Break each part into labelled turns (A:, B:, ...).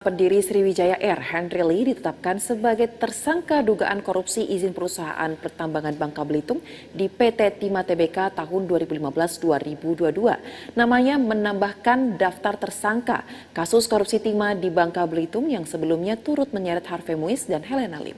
A: Pendiri Sriwijaya Air, Henry Lee, ditetapkan sebagai tersangka dugaan korupsi izin perusahaan pertambangan Bangka Belitung di PT Timah Tbk tahun 2015-2022. Namanya menambahkan daftar tersangka kasus korupsi timah di Bangka Belitung yang sebelumnya turut menyeret Harvey Muiz dan Helena Lim.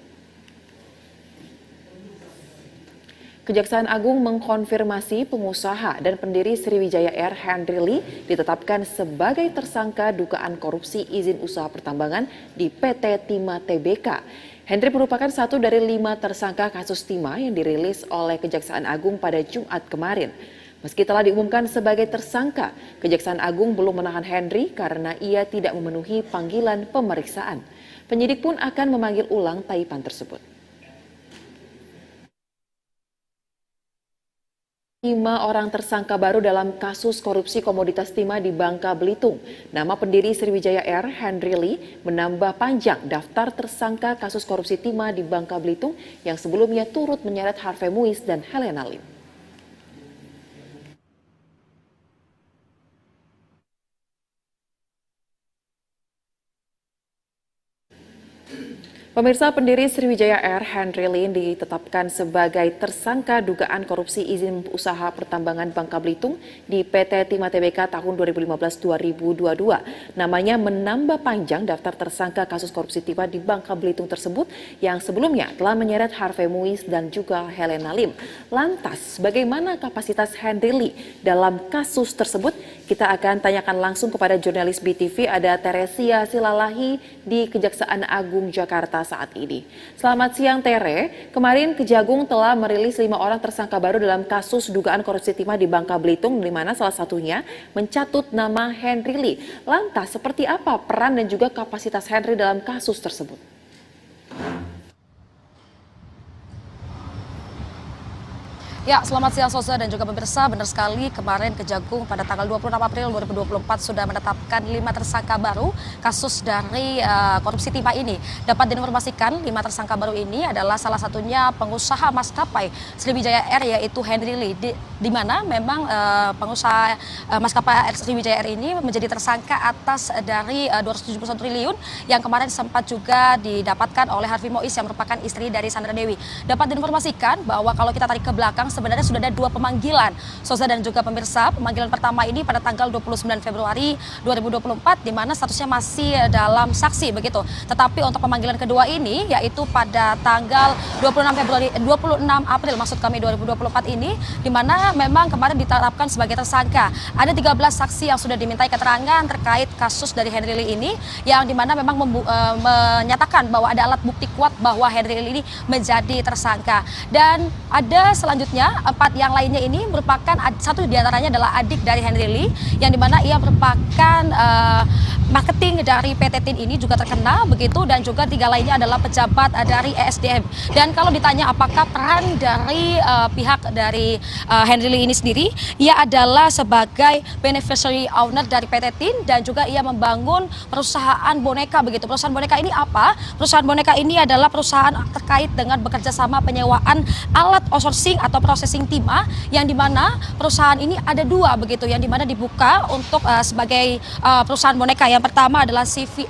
A: Kejaksaan Agung mengkonfirmasi pengusaha dan pendiri Sriwijaya Air, Henry Lee, ditetapkan sebagai tersangka dugaan korupsi izin usaha pertambangan di PT Timah Tbk. Henry merupakan satu dari 5 tersangka kasus timah yang dirilis oleh Kejaksaan Agung pada Jumat kemarin. Meski telah diumumkan sebagai tersangka, Kejaksaan Agung belum menahan Henry karena ia tidak memenuhi panggilan pemeriksaan. Penyidik pun akan memanggil ulang taipan tersebut. 5 orang tersangka baru dalam kasus korupsi komoditas timah di Bangka Belitung. Nama pendiri Sriwijaya Air, Henry Lee, menambah panjang daftar tersangka kasus korupsi timah di Bangka Belitung yang sebelumnya turut menyeret Harvey Muiz dan Helena Lim. Pemirsa, pendiri Sriwijaya Air, Henry Lee, ditetapkan sebagai tersangka dugaan korupsi izin usaha pertambangan Bangka Belitung di PT Timah Tbk tahun 2015-2022. Namanya menambah panjang daftar tersangka kasus korupsi timah di Bangka Belitung tersebut yang sebelumnya telah menyeret Harvey Muiz dan juga Helena Lim. Lantas, bagaimana kapasitas Henry Lee dalam kasus tersebut? Kita akan tanyakan langsung kepada jurnalis BTV, ada Teresia Silalahi di Kejaksaan Agung Jakarta saat ini. Selamat siang, Tere. Kemarin Kejagung telah merilis 5 orang tersangka baru dalam kasus dugaan korupsi timah di Bangka Belitung, di mana salah satunya mencatut nama Henry Lee. Lantas, seperti apa peran dan juga kapasitas Henry dalam kasus tersebut?
B: Ya, selamat siang Sosa dan juga pemirsa. Benar sekali, kemarin Kejagung pada tanggal 26 April 2024 sudah menetapkan 5 tersangka baru kasus dari korupsi timah ini. Dapat diinformasikan 5 tersangka baru ini adalah salah satunya pengusaha maskapai Sriwijaya Air, yaitu Henry Lee, di mana memang pengusaha maskapai Sriwijaya Air ini menjadi tersangka atas dari 271 triliun yang kemarin sempat juga didapatkan oleh Harvey Muiz yang merupakan istri dari Sandra Dewi. Dapat diinformasikan bahwa kalau kita tarik ke belakang, sebenarnya sudah ada 2 pemanggilan, Sosa dan juga pemirsa. Pemanggilan pertama ini pada tanggal 29 Februari 2024, di mana statusnya masih dalam saksi begitu. Tetapi untuk pemanggilan kedua ini, yaitu pada tanggal 26 April maksud kami 2024 ini, di mana memang kemarin ditetapkan sebagai tersangka. Ada 13 saksi yang sudah dimintai keterangan terkait kasus dari Henry Lee ini, yang di mana memang menyatakan bahwa ada alat bukti kuat bahwa Henry Lee ini menjadi tersangka. Dan ada selanjutnya 4 yang lainnya ini merupakan, satu diantaranya adalah adik dari Henry Lee, yang dimana ia merupakan marketing dari PT TIN ini juga terkena begitu, dan juga 3 lainnya adalah pejabat dari ESDM. Dan kalau ditanya apakah peran dari pihak dari Henry Lee ini sendiri, ia adalah sebagai beneficiary owner dari PT TIN dan juga ia membangun perusahaan boneka begitu. Perusahaan boneka ini apa? Perusahaan boneka ini adalah perusahaan terkait dengan bekerja sama penyewaan alat outsourcing atau processing timah, yang dimana perusahaan ini ada 2 begitu, yang dimana dibuka untuk sebagai perusahaan boneka. Yang pertama adalah CV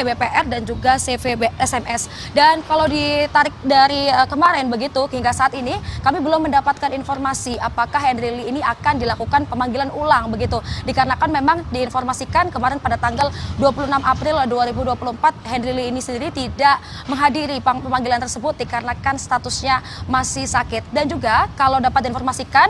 B: BPR dan juga CV SMS. Dan kalau ditarik dari kemarin begitu hingga saat ini, kami belum mendapatkan informasi apakah Henry Lee ini akan dilakukan pemanggilan ulang begitu. Dikarenakan memang diinformasikan kemarin pada tanggal 26 April 2024 Henry Lee ini sendiri tidak menghadiri pemanggilan tersebut dikarenakan statusnya masih sakit. Dan juga kalau dapat diinformasikan,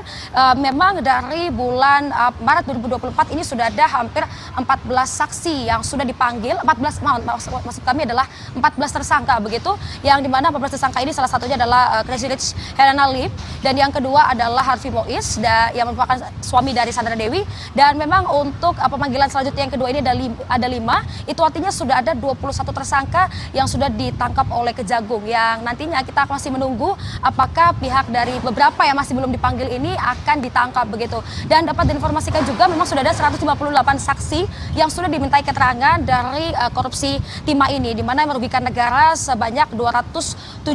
B: memang dari bulan Maret 2024 ini sudah ada hampir 14 saksi yang sudah dipanggil, maksud kami adalah 14 tersangka begitu, yang dimana 14 tersangka ini salah satunya adalah Crazy Rich Helena Lim, dan yang kedua adalah Harvey Muiz yang merupakan suami dari Sandra Dewi. Dan memang untuk pemanggilan selanjutnya yang kedua ini ada 5, itu artinya sudah ada 21 tersangka yang sudah ditangkap oleh Kejagung, yang nantinya kita masih menunggu apakah pihak dari beberapa yang masih belum dipanggil ini akan ditangkap begitu. Dan dapat diinformasikan juga memang sudah ada 158 saksi yang sudah dimintai keterangan keterangan dari korupsi timah ini, di mana merugikan negara sebanyak 271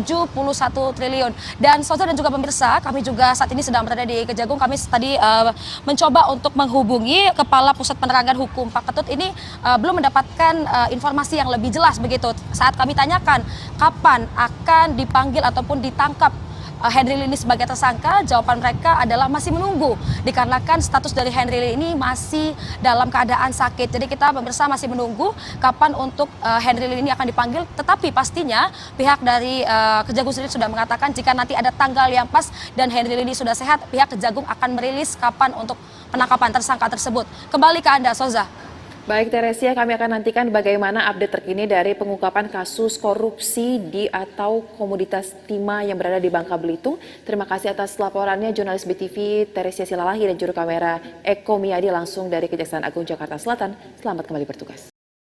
B: triliun. Dan saudara dan juga pemirsa, kami juga saat ini sedang berada di Kejagung. Kami tadi mencoba untuk menghubungi Kepala Pusat Penerangan Hukum Pak Ketut ini belum mendapatkan informasi yang lebih jelas begitu. Saat kami tanyakan kapan akan dipanggil ataupun ditangkap Henry Lee ini sebagai tersangka, jawaban mereka adalah masih menunggu dikarenakan status dari Henry Lee ini masih dalam keadaan sakit. Jadi kita pemirsa masih menunggu kapan untuk Henry Lee ini akan dipanggil, tetapi pastinya pihak dari Kejagung sendiri sudah mengatakan jika nanti ada tanggal yang pas dan Henry Lee ini sudah sehat, pihak Kejagung akan merilis kapan untuk penangkapan tersangka tersebut. Kembali ke Anda, Soza.
A: Baik Teresia, kami akan nantikan bagaimana update terkini dari pengungkapan kasus korupsi di atau komoditas timah yang berada di Bangka Belitung. Terima kasih atas laporannya jurnalis BTV Teresia Silalahi dan juru kamera Eko Miyadi langsung dari Kejaksaan Agung Jakarta Selatan. Selamat kembali bertugas.